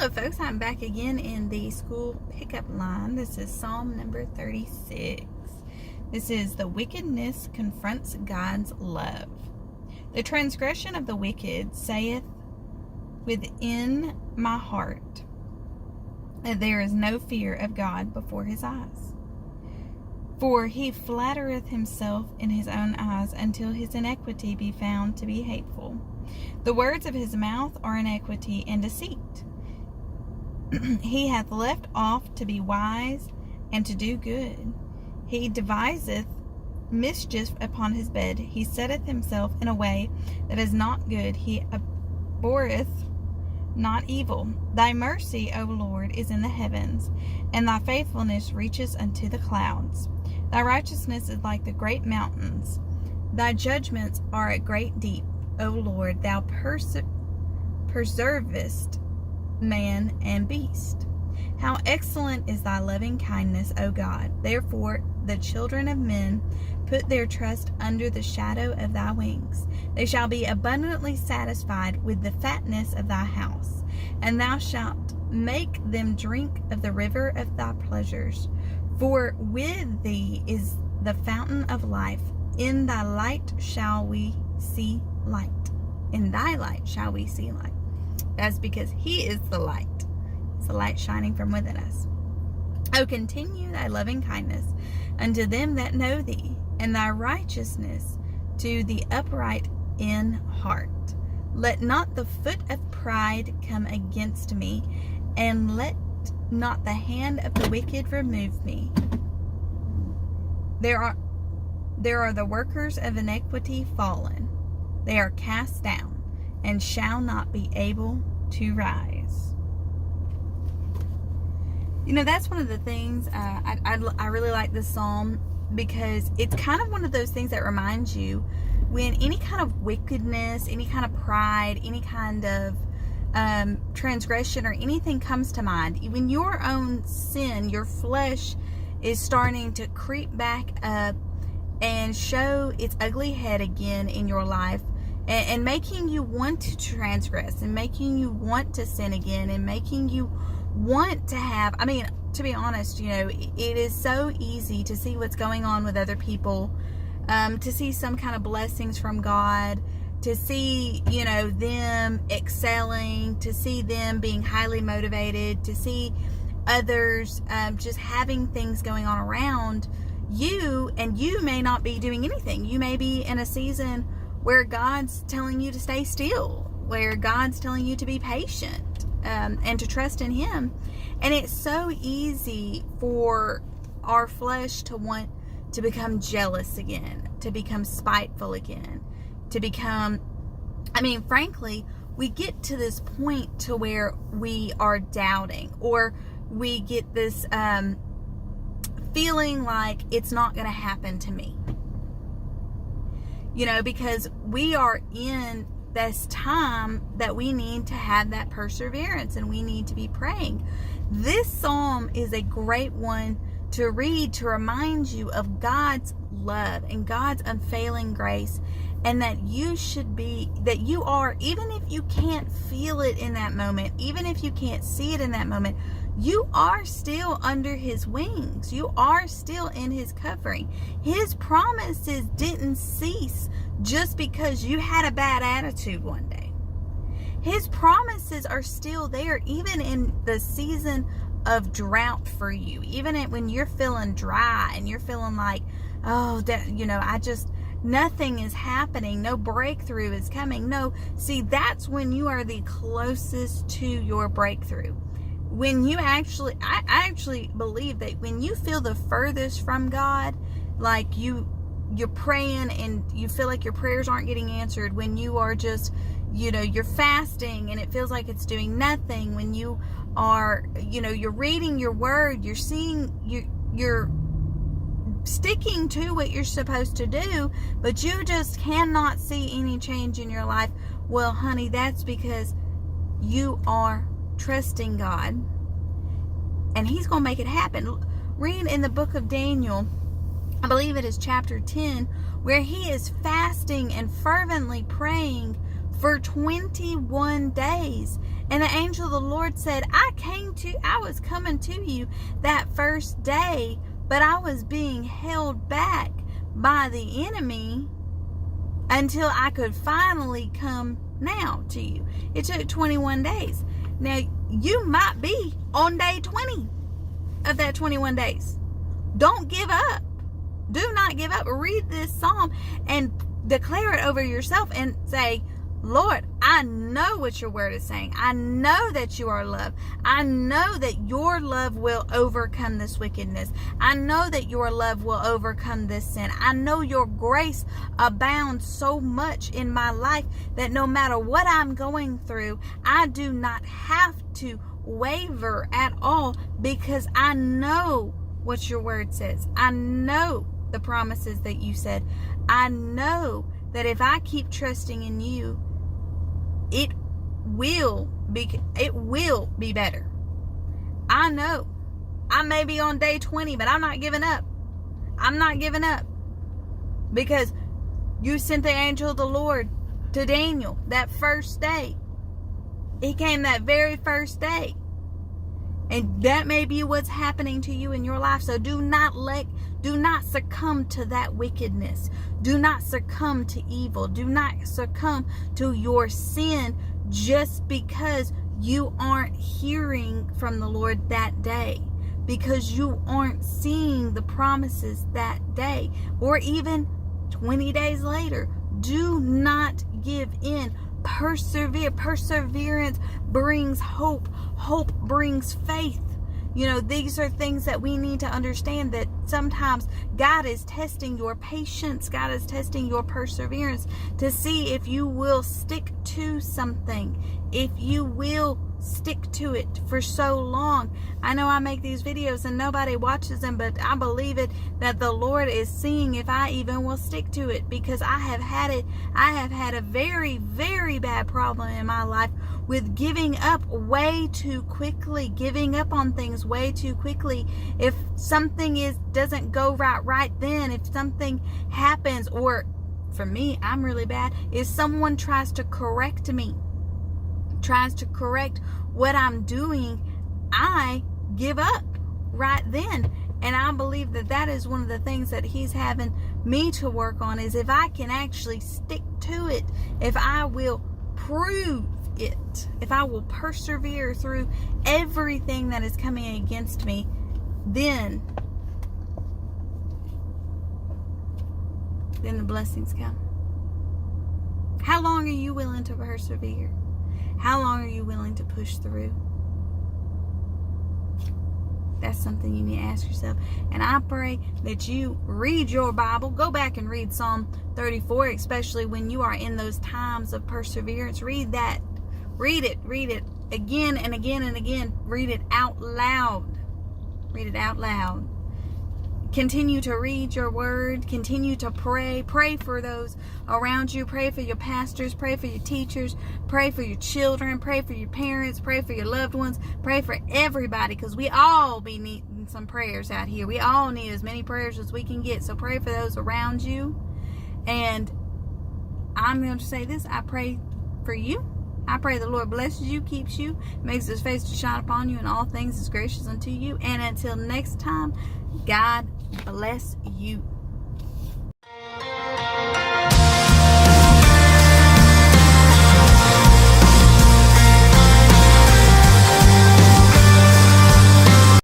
Hello folks, I'm back again in the school pickup line. This is Psalm number 36. This is the wickedness confronts God's love. The transgression of the wicked saith within my heart that there is no fear of God before his eyes. For he flattereth himself in his own eyes until his iniquity be found to be hateful. The words of his mouth are iniquity and deceit. He hath left off to be wise and to do good. He deviseth mischief upon his bed. He setteth himself in a way that is not good. He abhorreth not evil. Thy mercy, O Lord, is in the heavens, and thy faithfulness reaches unto the clouds. Thy righteousness is like the great mountains. Thy judgments are a great deep. O Lord, thou preservest man and beast. How excellent is thy loving kindness, O God. Therefore the children of men put their trust under the shadow of thy wings. They shall be abundantly satisfied with the fatness of thy house, and thou shalt make them drink of the river of thy pleasures. For with thee is the fountain of life. In thy light shall we see light. In thy light shall we see light. That's because he is the light. It's the light shining from within us. O continue thy loving kindness unto them that know thee, and thy righteousness to the upright in heart. Let not the foot of pride come against me, and let not the hand of the wicked remove me. There are the workers of iniquity fallen. They are cast down, and shall not be able to rise. You know, that's one of the things I really like this psalm, because it's kind of one of those things that reminds you when any kind of wickedness, any kind of pride, any kind of transgression or anything comes to mind, when your own sin, your flesh is starting to creep back up and show its ugly head again in your life, and making you want to transgress, and making you want to sin again, and making you want to have, to be honest, it is so easy to see what's going on with other people, to see some kind of blessings from God, to see, them excelling, to see them being highly motivated, to see others just having things going on around you, and you may not be doing anything. You may be in a season where God's telling you to stay still, where God's telling you to be patient, and to trust in him. And it's so easy for our flesh to want to become jealous again, to become spiteful again, to become, frankly, we get to this point to where we are doubting, or we get this feeling like it's not going to happen to me. Because we are in this time that we need to have that perseverance, and we need to be praying. This psalm is a great one to read, to remind you of God's love and God's unfailing grace, and that you are, even if you can't feel it in that moment, even if you can't see it in that moment, you are still under his wings. You are still in his covering. His promises didn't cease just because you had a bad attitude one day. His promises are still there, even in the season of drought for you, even when you're feeling dry and you're feeling like, nothing is happening, no breakthrough is coming. No, see, that's when you are the closest to your breakthrough. When you I actually believe that when you feel the furthest from God, like you're praying and you feel like your prayers aren't getting answered, when you are just, you're fasting and it feels like it's doing nothing, when you are, you're reading your word, you're seeing, you're sticking to what you're supposed to do, but you just cannot see any change in your life. Well, honey, that's because you are trusting God, and he's going to make it happen. Read in the book of Daniel, I believe it is chapter 10, where he is fasting and fervently praying for 21 days. And the angel of the Lord said, I was coming to you that first day, but I was being held back by the enemy until I could finally come now to you. It took 21 days. Now, you might be on day 20 of that 21 days. Don't give up. Do not give up. Read this psalm and declare it over yourself and say, Lord, I know what your word is saying. I know that you are love. I know that your love will overcome this wickedness. I know that your love will overcome this sin. I know your grace abounds so much in my life that no matter what I'm going through, I do not have to waver at all, because I know what your word says. I know the promises that you said. I know that if I keep trusting in you, it will be better. I know. I may be on day 20, but I'm not giving up. I'm not giving up. Because you sent the angel of the Lord to Daniel that first day. He came that very first day. And that may be what's happening to you in your life. So do not succumb to that wickedness. Do not succumb to evil. Do not succumb to your sin just because you aren't hearing from the Lord that day, because you aren't seeing the promises that day, or even 20 days later. Do not give in. Persevere. Perseverance brings hope. Hope brings faith. You know, these are things that we need to understand, that sometimes God is testing your patience. God is testing your perseverance to see if you will stick to something, if you will stick to it for so long. I know I make these videos and nobody watches them, but I believe it that the Lord is seeing if I even will stick to it, because I have had a very, very bad problem in my life with giving up way too quickly, giving up on things way too quickly. If something doesn't go right then, if something happens, or for me, I'm really bad, if someone tries to correct me, tries to correct what I'm doing, I give up right then. And I believe that is one of the things that he's having me to work on, is if I can actually stick to it, if I will prove it, if I will persevere through everything that is coming against me, then the blessings come. How long are you willing to persevere? How long are you willing to push through? That's something you need to ask yourself. And I pray that you read your Bible. Go back and read Psalm 34, especially when you are in those times of perseverance. Read that. Read it again and again and again. Read it out loud. Read it out loud. Continue to read your word. Continue to pray. Pray for those around you. Pray for your pastors. Pray for your teachers. Pray for your children. Pray for your parents. Pray for your loved ones. Pray for everybody, because we all be needing some prayers out here. We all need as many prayers as we can get. So pray for those around you. And I'm going to say this. I pray for you. I pray the Lord blesses you, keeps you, makes his face to shine upon you, and all things is gracious unto you. And until next time, God bless you.